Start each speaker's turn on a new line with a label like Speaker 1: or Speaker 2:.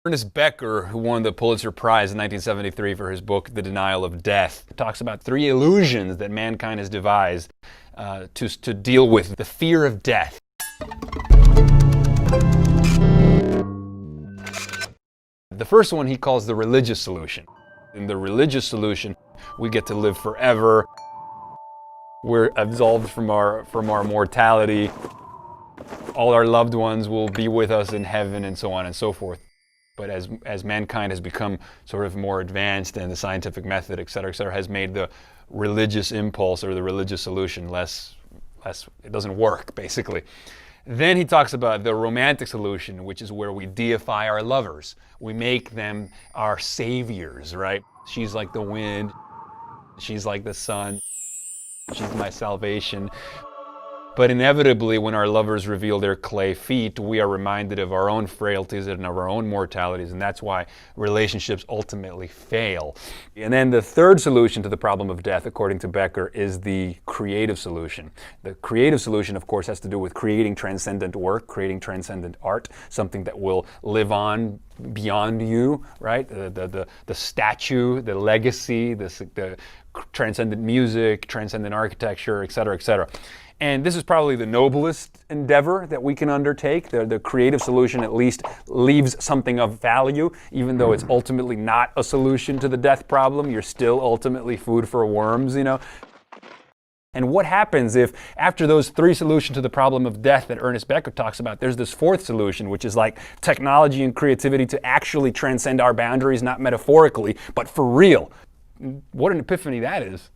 Speaker 1: Ernest Becker, who won the Pulitzer Prize in 1973 for his book The Denial of Death, talks about three illusions that mankind has devised to deal with the fear of death. The first one he calls the religious solution. In the religious solution, we get to live forever. We're absolved from our mortality. All our loved ones will be with us in heaven, and so on and so forth. But as mankind has become sort of more advanced, and the scientific method, et cetera, has made the religious impulse or the religious solution less, it doesn't work, basically. Then he talks about the romantic solution, which is where we deify our lovers. We make them our saviors, right? She's like the wind. She's like the sun. She's my salvation. But inevitably, when our lovers reveal their clay feet, we are reminded of our own frailties and of our own mortalities, and that's why relationships ultimately fail. And then the third solution to the problem of death, according to Becker, is the creative solution. The creative solution, of course, has to do with creating transcendent work, creating transcendent art, something that will live on beyond you, right? The statue, the legacy, the transcendent music, transcendent architecture, et cetera, et cetera. And this is probably the noblest endeavor that we can undertake. The creative solution at least leaves something of value, even though it's ultimately not a solution to the death problem. You're still ultimately food for worms, you know. And what happens if, after those three solutions to the problem of death that Ernest Becker talks about, there's this fourth solution, which is like technology and creativity to actually transcend our boundaries, not metaphorically, but for real? What an epiphany that is.